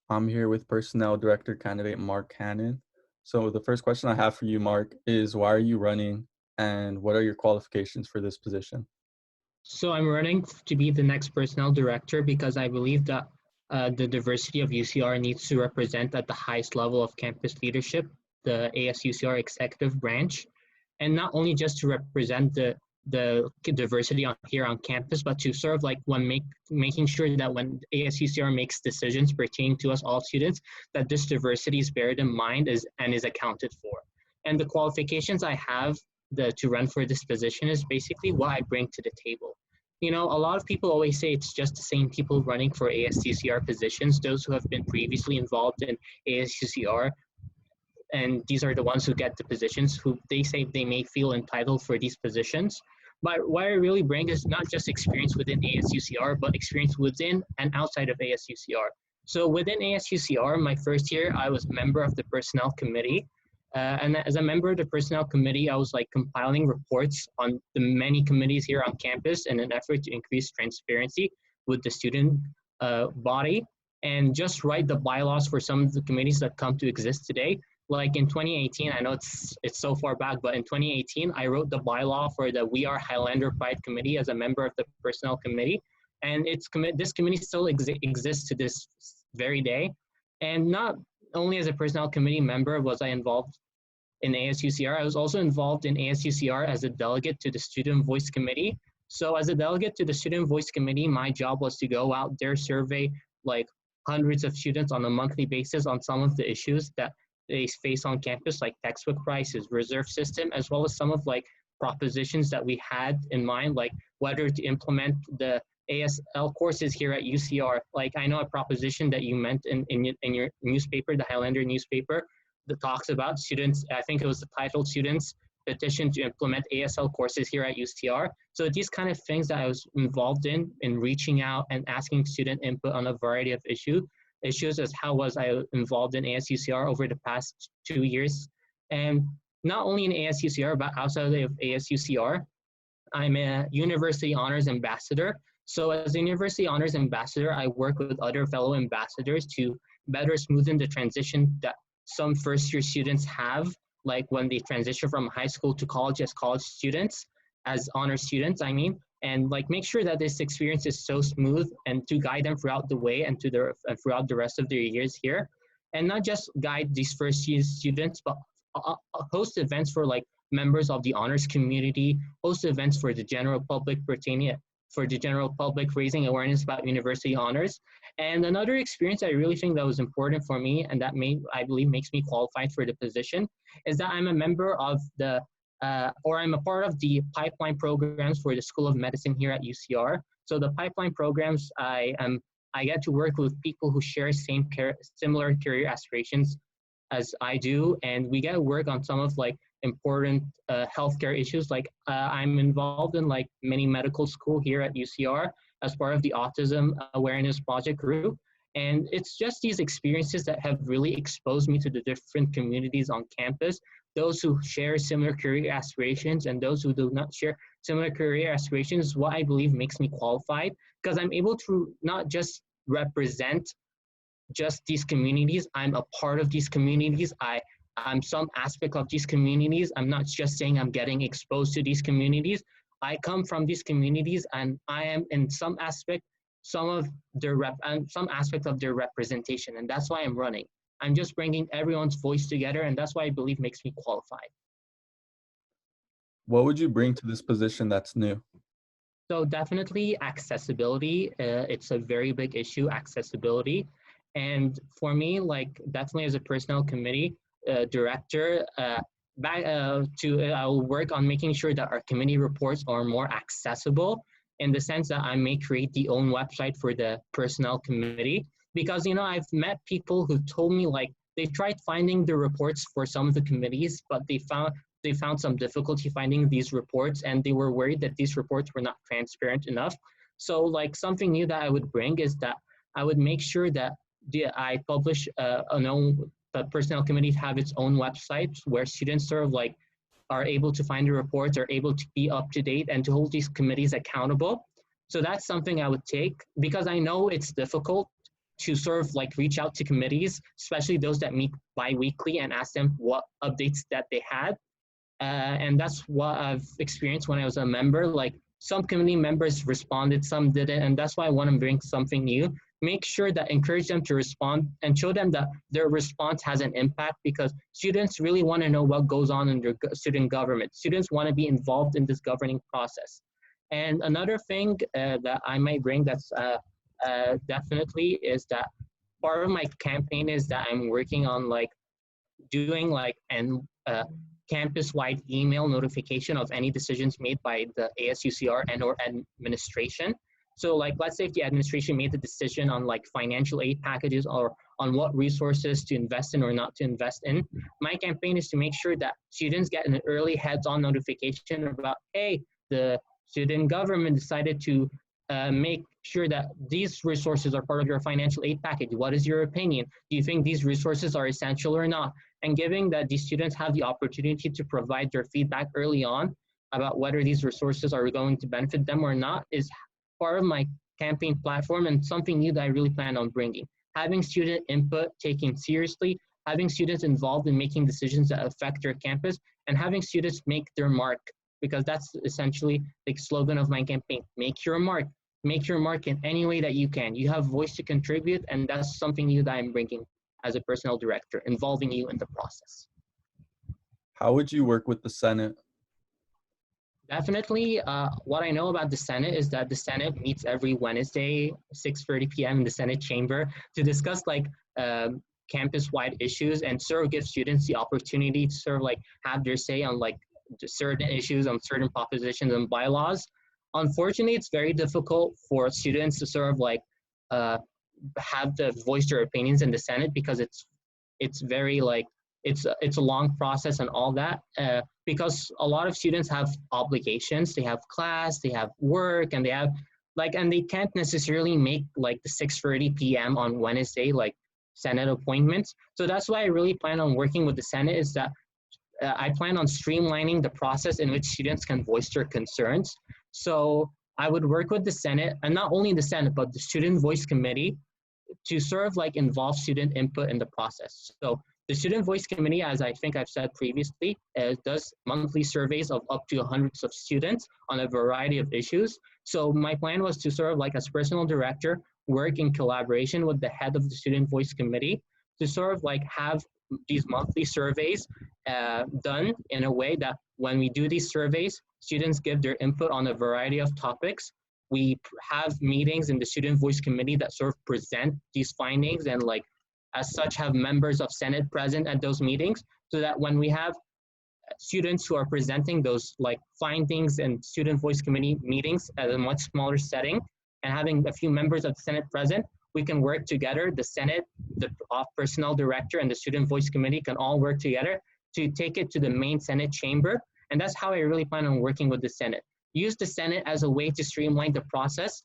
I'm here with Personnel Director candidate Mark Hanin. So the first question I have for you, Mark, is why are you running and what are your qualifications for this position? So I'm running to be the next personnel director because I believe that the diversity of UCR needs to represent at the highest level of campus leadership, the ASUCR executive branch, and not only just to represent the diversity here on campus, but to sort of like making sure that when ASUCR makes decisions pertaining to us all students, that this diversity is beared in mind and is accounted for. And the qualifications I have to run for this position is basically what I bring to the table. You know, a lot of people always say it's just the same people running for ASUCR positions, those who have been previously involved in ASUCR, and these are the ones who get the positions, who they say they may feel entitled for these positions. But what I really bring is not just experience within ASUCR, but experience within and outside of ASUCR. So within ASUCR, my first year, I was a member of the personnel committee. And as a member of the personnel committee, I was like compiling reports on the many committees here on campus in an effort to increase transparency with the student body and just write the bylaws for some of the committees that come to exist today. Like in 2018, I know it's so far back, but in 2018, I wrote the bylaw for the We Are Highlander Pride Committee as a member of the personnel committee. And this committee still exists to this very day. And not only as a personnel committee member was I involved in ASUCR, I was also involved in ASUCR as a delegate to the Student Voice Committee. So as a delegate to the Student Voice Committee, my job was to go out there, survey like hundreds of students on a monthly basis on some of the issues that they face on campus, like textbook prices, reserve system, as well as some of like propositions that we had in mind, like whether to implement the ASL courses here at UCR. Like I know a proposition that you meant in your newspaper, the Highlander newspaper, that talks about students, I think it was the title, Students Petition to Implement ASL Courses here at UCR. So these kind of things that I was involved in reaching out and asking student input on a variety of issues as how was I involved in ASUCR over the past 2 years. And not only in ASUCR, but outside of ASUCR, I'm a University Honors Ambassador. So as a University Honors Ambassador, I work with other fellow ambassadors to better smoothen the transition that some first-year students have, like when they transition from high school to college as college students, as honor students, I mean, and like make sure that this experience is so smooth and to guide them throughout the way and throughout the rest of their years here. And not just guide these first-year students, but host events for like members of the honors community, host events for the general public raising awareness about university honors. And another experience I really think that was important for me and that I believe makes me qualified for the position is that I'm a member of I'm a part of the pipeline programs for the School of Medicine here at UCR. So the pipeline programs, I get to work with people who share similar career aspirations as I do, and we get to work on some of like important healthcare issues. Like I'm involved in like many medical school here at UCR as part of the Autism Awareness Project group. And it's just these experiences that have really exposed me to the different communities on campus, those who share similar career aspirations and those who do not share similar career aspirations is what I believe makes me qualified, because I'm able to not just represent just these communities, I'm a part of these communities. I'm some aspect of these communities. I'm not just saying I'm getting exposed to these communities. I come from these communities and I am in some aspect of their representation, and that's why I'm running. I'm just bringing everyone's voice together, and that's why I believe makes me qualified. What would you bring to this position that's new? So definitely accessibility. It's a very big issue, accessibility. And for me, like definitely as a personnel committee director, I'll work on making sure that our committee reports are more accessible in the sense that I may create the own website for the personnel committee. Because, you know, I've met people who told me like they tried finding the reports for some of the committees, but they found some difficulty finding these reports and they were worried that these reports were not transparent enough. So like something new that I would bring is that I would make sure that I publish the personnel committee have its own website where students sort of like are able to find the reports, are able to be up to date and to hold these committees accountable. So that's something I would take because I know it's difficult to sort of like reach out to committees, especially those that meet bi-weekly, and ask them what updates that they had. And that's what I've experienced when I was a member. Like some committee members responded, some didn't, and that's why I want to bring something new. Make sure that encourage them to respond and show them that their response has an impact, because students really want to know what goes on in their student government. Students want to be involved in this governing process. And another thing that I might bring that's definitely is that part of my campaign is that I'm working on like doing like an campus-wide email notification of any decisions made by the ASUCR and or administration. So like, let's say if the administration made the decision on like financial aid packages or on what resources to invest in or not to invest in, my campaign is to make sure that students get an early heads-on notification about, hey, the student government decided to make sure that these resources are part of your financial aid package. What is your opinion? Do you think these resources are essential or not? And giving that these students have the opportunity to provide their feedback early on about whether these resources are going to benefit them or not is part of my campaign platform, and something new that I really plan on bringing. Having student input taken seriously, having students involved in making decisions that affect their campus, and having students make their mark, because that's essentially the slogan of my campaign. Make your mark. Make your mark in any way that you can. You have voice to contribute, and that's something new that I'm bringing as a personnel director, involving you in the process. How would you work with the Senate? Definitely, what I know about the Senate is that the Senate meets every Wednesday, 6:30 p.m. in the Senate chamber to discuss like campus-wide issues and sort of give students the opportunity to sort of like have their say on like certain issues, on certain propositions and bylaws. Unfortunately, it's very difficult for students to sort of like have to voice their opinions in the Senate, because it's very like it's a long process and all that, because a lot of students have obligations. They have class, they have work, and they have like, and they can't necessarily make like the 6:30 p.m. on Wednesday like Senate appointments. So that's why I really plan on working with the Senate, is that I plan on streamlining the process in which students can voice their concerns. So I would work with the Senate, and not only the Senate, but the Student Voice Committee, to sort of like involve student input in the process. So the Student Voice Committee, as I think I've said previously, does monthly surveys of up to hundreds of students on a variety of issues. So my plan was to sort of like, as personal director, work in collaboration with the head of the Student Voice Committee to sort of like have these monthly surveys done in a way that when we do these surveys, students give their input on a variety of topics. We have meetings in the Student Voice Committee that sort of present these findings, and like as such have members of Senate present at those meetings, so that when we have students who are presenting those like findings and Student Voice Committee meetings at a much smaller setting, and having a few members of the Senate present, we can work together. The Senate, the personnel director, and the Student Voice Committee can all work together to take it to the main Senate chamber. And that's how I really plan on working with the Senate. Use the Senate as a way to streamline the process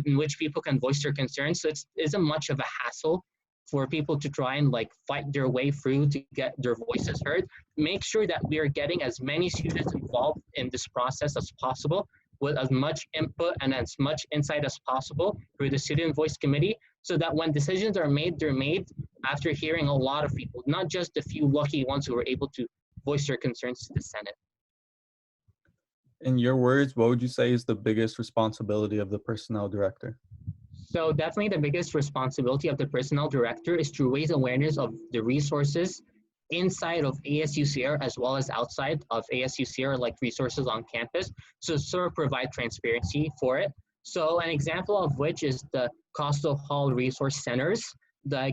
in which people can voice their concerns. So it isn't much of a hassle for people to try and like fight their way through to get their voices heard. Make sure that we are getting as many students involved in this process as possible, with as much input and as much insight as possible through the Student Voice Committee, so that when decisions are made, they're made after hearing a lot of people, not just a few lucky ones who were able to voice their concerns to the Senate. In your words, what would you say is the biggest responsibility of the personnel director? So definitely the biggest responsibility of the personnel director is to raise awareness of the resources inside of ASUCR as well as outside of ASUCR, like resources on campus, so sort of provide transparency for it. So an example of which is the Coastal Hall Resource Centers.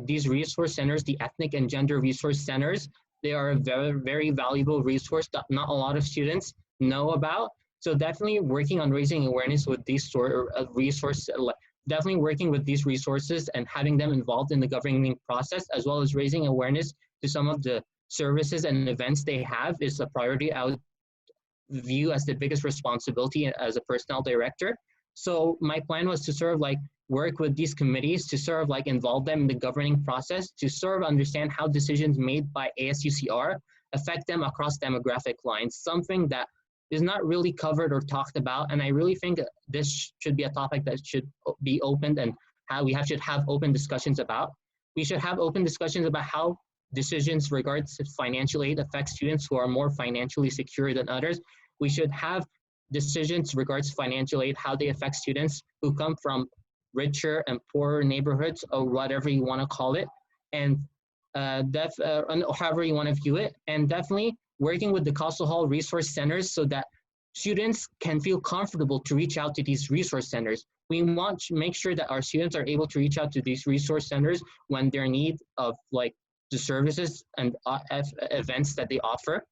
These resource centers, the ethnic and gender resource centers, they are a very, very valuable resource that not a lot of students know about. So definitely working on raising awareness with these sort of resources, definitely working with these resources and having them involved in the governing process, as well as raising awareness to some of the services and events they have, is a priority I would view as the biggest responsibility as a personnel director. So my plan was to sort of like work with these committees to sort of like involve them in the governing process, to sort of understand how decisions made by ASUCR affect them across demographic lines, something that is not really covered or talked about. And I really think this should be a topic that should be opened and should have open discussions about. We should have open discussions about how decisions regards to financial aid affect students who are more financially secure than others. We should have decisions regards to financial aid, how they affect students who come from richer and poorer neighborhoods, or whatever you want to call it, and however you want to view it, and definitely working with the Coastal Hall resource centers so that students can feel comfortable to reach out to these resource centers. We want to make sure that our students are able to reach out to these resource centers when they're in need of like the services and events that they offer.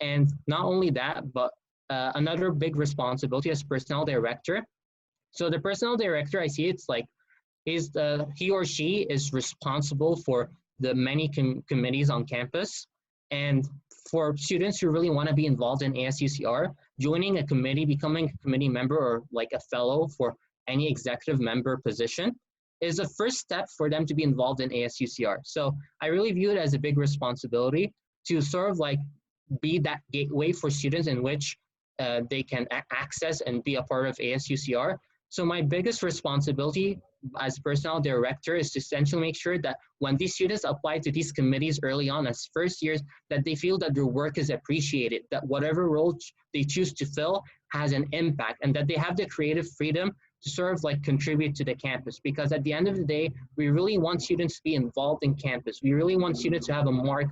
And not only that, but another big responsibility as personnel director. So the personnel director, I see it's like he or she is responsible for the many committees on campus. And for students who really want to be involved in ASUCR, joining a committee, becoming a committee member or like a fellow for any executive member position is a first step for them to be involved in ASUCR. So I really view it as a big responsibility to sort of like be that gateway for students in which they can access and be a part of ASUCR. So my biggest responsibility as personnel director is to essentially make sure that when these students apply to these committees early on as first years, that they feel that their work is appreciated, that whatever role they choose to fill has an impact, and that they have the creative freedom to sort of like contribute to the campus. Because at the end of the day, we really want students to be involved in campus. We really want students to have a mark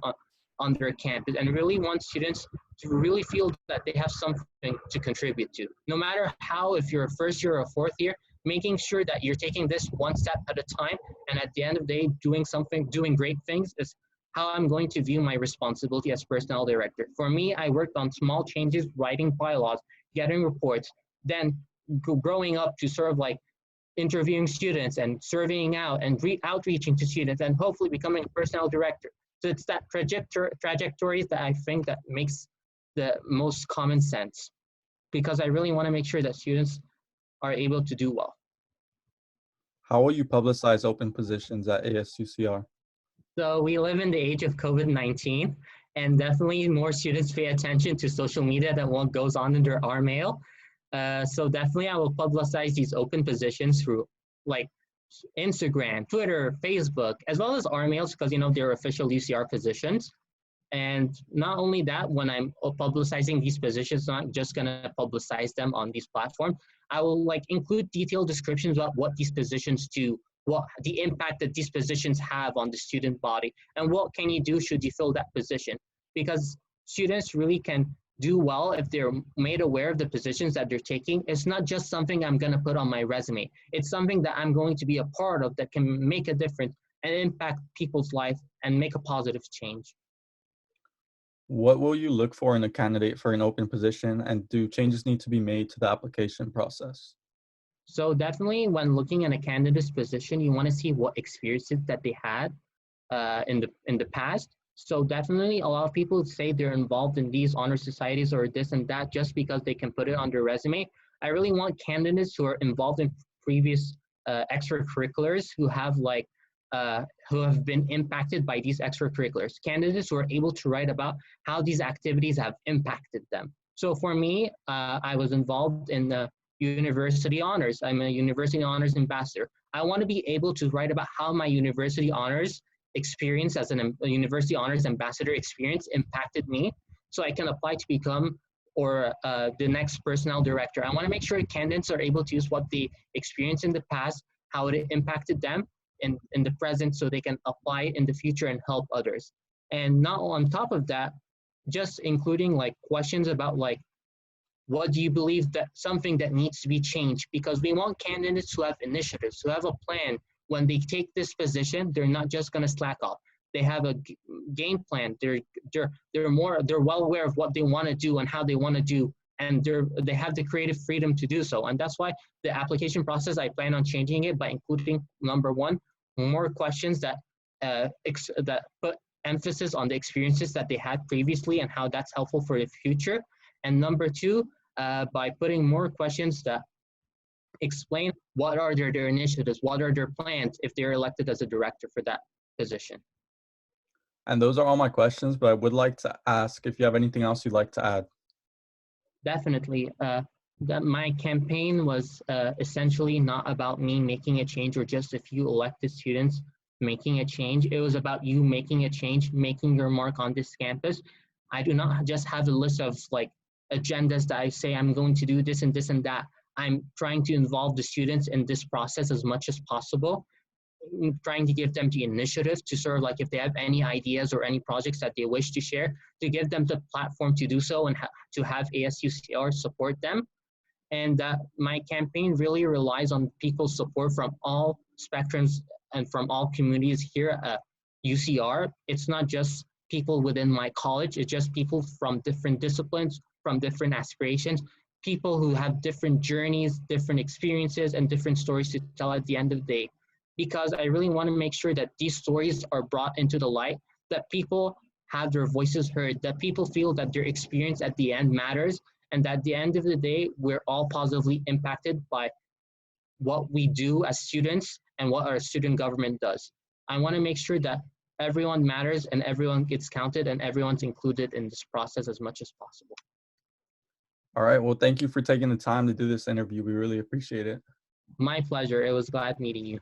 on their campus, and really want students to really feel that they have something to contribute to. No matter how, if you're a first year or a fourth year, making sure that you're taking this one step at a time, and at the end of the day, doing great things is how I'm going to view my responsibility as personnel director. For me, I worked on small changes, writing bylaws, getting reports, then growing up to sort of like interviewing students and surveying out and outreaching to students, and hopefully becoming a personnel director. So it's that trajectory that I think that makes the most common sense, because I really want to make sure that students are able to do well. How will you publicize open positions at ASUCR? So we live in the age of COVID-19, and definitely more students pay attention to social media than what goes on in their R mail. So definitely I will publicize these open positions through like Instagram, Twitter, Facebook, as well as R mails, because they're official UCR positions. And not only that, when I'm publicizing these positions, I'm not just gonna publicize them on these platforms. I will like include detailed descriptions about what these positions do, what the impact that these positions have on the student body, and what can you do should you fill that position. Because students really can do well if they're made aware of the positions that they're taking. It's not just something I'm gonna put on my resume. It's something that I'm going to be a part of that can make a difference and impact people's life and make a positive change. What will you look for in a candidate for an open position, and do changes need to be made to the application process? So definitely when looking at a candidate's position, you want to see what experiences that they had in the past. So definitely a lot of people say they're involved in these honor societies or this and that just because they can put it on their resume. I really want candidates who are involved in previous extracurriculars who have been impacted by these extracurriculars. Candidates who are able to write about how these activities have impacted them. So for me, I was involved in the university honors. I'm a university honors ambassador. I want to be able to write about how my university honors experience as a university honors ambassador experience impacted me, so I can apply to become the next personnel director. I want to make sure candidates are able to use what they experienced in the past, how it impacted them in the present, so they can apply in the future and help others. And now on top of that, just including like questions about like, what do you believe that something that needs to be changed? Because we want candidates who have initiatives, who have a plan. When they take this position, they're not just going to slack off. They have a game plan. They're well aware of what they want to do and how they want to do, and they have the creative freedom to do so. And that's why the application process, I plan on changing it by including, number one, more questions that put emphasis on the experiences that they had previously and how that's helpful for the future. And number two, by putting more questions that explain what are their initiatives, what are their plans if they're elected as a director for that position. And those are all my questions, but I would like to ask if you have anything else you'd like to add. Definitely. That my campaign was essentially not about me making a change or just a few elected students making a change. It was about you making a change, making your mark on this campus. I do not just have a list of like agendas that I say I'm going to do this and this and that. I'm trying to involve the students in this process as much as possible, trying to give them the initiative to sort of like if they have any ideas or any projects that they wish to share, to give them the platform to do so and to have ASUCR support them. And that my campaign really relies on people's support from all spectrums and from all communities here at UCR. It's not just people within my college, it's just people from different disciplines, from different aspirations, people who have different journeys, different experiences, and different stories to tell at the end of the day. Because I really want to make sure that these stories are brought into the light, that people have their voices heard, that people feel that their experience at the end matters, and at the end of the day, we're all positively impacted by what we do as students and what our student government does. I want to make sure that everyone matters and everyone gets counted and everyone's included in this process as much as possible. All right. Well, thank you for taking the time to do this interview. We really appreciate it. My pleasure. It was glad meeting you.